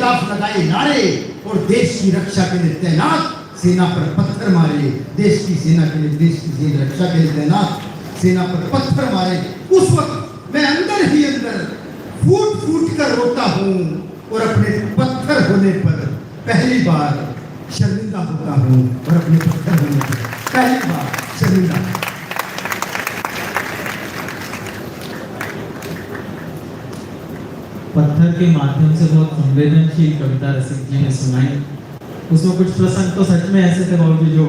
खिलाफ लगाए नारे और देश की रक्षा के लिए तैनात सेना पर पत्थर मारे, देश की सेना के लिए, देश की रक्षा के लिए तैनात सेना पर पत्थर मारे। उस वक्त मैं अंदर ही अंदर फूट फूट कर रोता हूँ और अपने पत्थर होने पर पहली बार शर्मिंदा होता हूँ और अपने पत्थर होने पर पहली बार शर्मिंदा। पत्थर के माध्यम से बहुत संवेदनशील कविता रसिक जी ने सुनाई। उसमें कुछ प्रसंग तो सच में ऐसे थे बाबू जो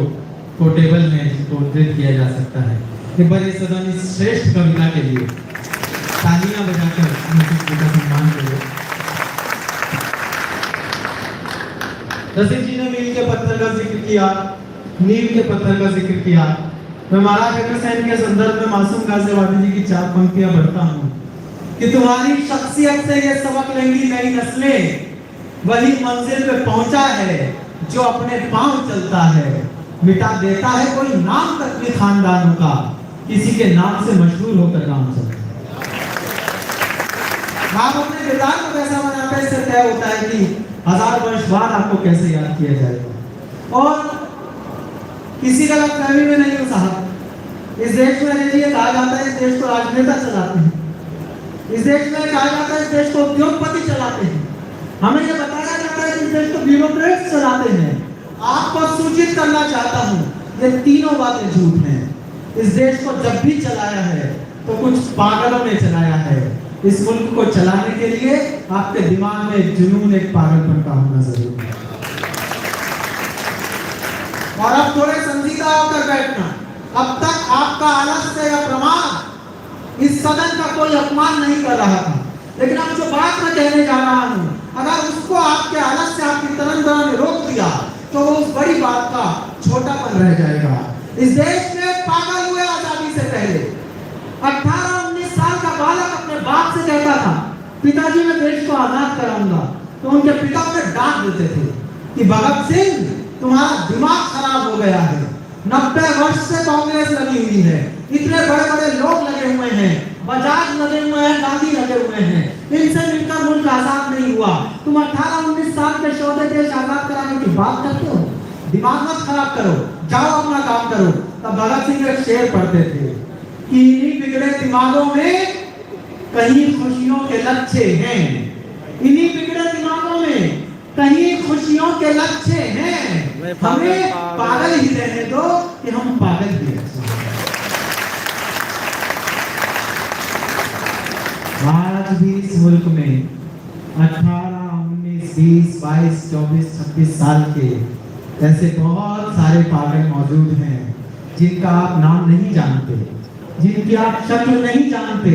कोटेबल में जिनको उद्धृत किया जा सकता है। एक बार इस सदन इस श्रेष्ठ कविता के लिए तालियां बजाकर रसिक जी का सम्मान करें। रसिक जी ने मील के पत्थर का जिक्र किया, नील के पत्थर का जिक्र किया। मैं महाराज अग्रसेन के संदर्भ में मासूम गाजियाबादी जी की 4 पंक्तियां पढ़ता हूँ कि तुम्हारी शख्सियत से ये सबक लेंगी नई नस्लें, वही मंजिल पे पहुंचा है जो अपने पांव चलता है, मिटा देता है कोई नाम तक भी खानदानों का, किसी के नाम से मशहूर होकर नाम चलता है। आप अपने किरदार को कैसा बनाते हैं इससे तय होता है कि 1000 वर्ष बाद आपको कैसे याद किया जाएगा। और किसी गलतफहमी में नहीं हो साहब, इस देश में रहिए कहा जाता है इस देश को राजनेता चलाते हैं, इस देश में कहा जाता है इस देश को उद्योगपति चलाते हैं, हमें यह बताया जाता है कि इस देश को ब्यूरोक्रेट्स चलाते हैं। आपको सूचित करना चाहता हूं ये तीनों बातें झूठ हैं। इस देश को जब भी चलाया है तो कुछ पागलों ने चलाया है। इस मुल्क को चलाने के लिए आपके दिमाग में एक जुनून, एक पागलपन का होना जरूरी है। और अब थोड़े संजीदा होकर बैठना। अब तक आपका आलस्य या प्रमाद इस सदन का कोई अपमान नहीं कर रहा था, लेकिन अब जो बात मैं कहने जा रहा हूं, अगर उसको आपके आलस्य, आपकी तरंगता ने रोक दिया तो वो उस बड़ी बात का छोटापन रह जाएगा। इस देश में पागल हुए आजादी से पहले 18-19 साल का बालक अपने बाप से कहता था पिताजी मैं देश को आजाद कराऊंगा, तो उनके पिता उन्हें डांट देते थे कि भगत सिंह तुम्हारा दिमाग खराब हो गया है, 90 वर्ष से कांग्रेस लगी हुई है, इतने बड़े बड़े लोग लगे हुए हैं, बजाज लगे हुए हैं, गांधी लगे हुए हैं, इनसे मिलकर मुल्क आजाद नहीं हुआ, तुम 18-19 साल के शोधे देश आजाद कराने की बात करते हो, दिमाग मत खराब करो, जाओ अपना काम करो। तब भगत सिंह एक शेर पढ़ते थे कि इन्हीं बिगड़े दिमागों में कहीं खुशियों के लक्ष्य हैं, इन्हीं बिगड़े दिमागों में कहीं खुशियों के लक्ष्य हैं। हमें पागल ही रहने दो कि हम पागल भी हैं। आज भी इस मुल्क में 18, 19, 20, 22, 24, 26 साल के ऐसे बहुत सारे पागल मौजूद हैं जिनका आप नाम नहीं जानते, जिनकी आप शक्ल नहीं जानते,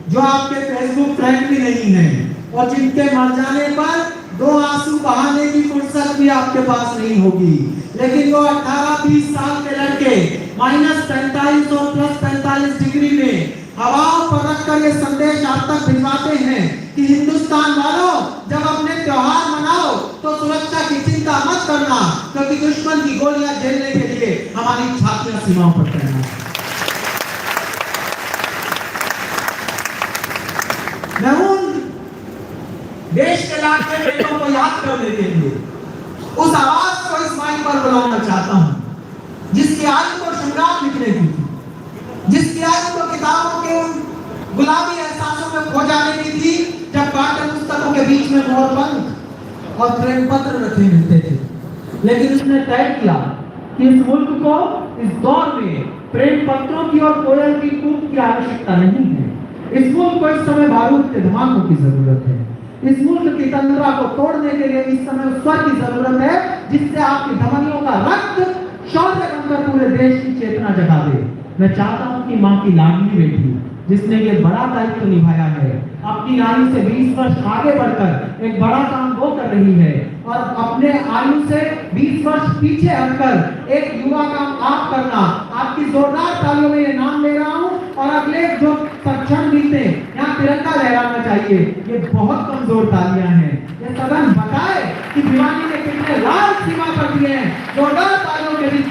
जो आपके फेसबुक फ्रेंड भी नहीं हैं और जिनके मर जाने पर 2 आंसू बहाने की फुर्सत भी आपके पास नहीं होगी। लेकिन वो 18-20 साल के लड़के -45 और +45 डिग्री में हवाओं पर रखकर ये संदेश आप तक भिजवाते हैं कि हिंदुस्तान वालों जब अपने त्योहार मनाओ तो सुरक्षा की चिंता मत करना, क्योंकि दुश्मन की गोलियां झेलने के लिए हमारी छातियां सीमाओं पर तैनात हैं। मैं उन देश के लाडले बेटों को याद करने के लिए उस आवाज को इस माइक पर बुलाना चाहता हूं जिसकी आयु को श्रृंगार लिखने की थी, जिसकी आयु को किताबों के उन गुलाबी एहसासों में खो जाने की थी जब पाठ्य पुस्तकों के बीच में मोर पंख और प्रेम पत्र रखे मिलते थे। लेकिन उसने तय किया कि इस मुल्क को इस दौर में प्रेम पत्रों की और कोयल की कूक की आवश्यकता नहीं है। इस मुल्क को इस समय बारूद के धमाकों की जरूरत है। इस मुल्क की तंद्रा को तोड़ने के लिए इस समय उस स्वर की जरूरत है जिससे आपकी धमनियों का रक्त शौर्य बनकर पूरे देश की चेतना जगा दे। मैं चाहता हूं कि मां की लाडली बेटी जिसने ये बड़ा दायित्व निभाया है, अपनी आयु से 20 वर्ष आगे बढ़कर एक बड़ा काम वो कर रही है और अपने आयु से 20 वर्ष पीछे हटकर एक युवा काम आप करना। आपकी जोरदार तालियों में ये नाम ले रहा हूं और अगले जो क्षण बीते यहाँ तिरंगा लहराना चाहिए। ये बहुत कमजोर तालियां हैं, ये सदन बताए कि भिवानी ने कितने लाल सीमा पर दिए हैं। जोरदार तालियों के बीच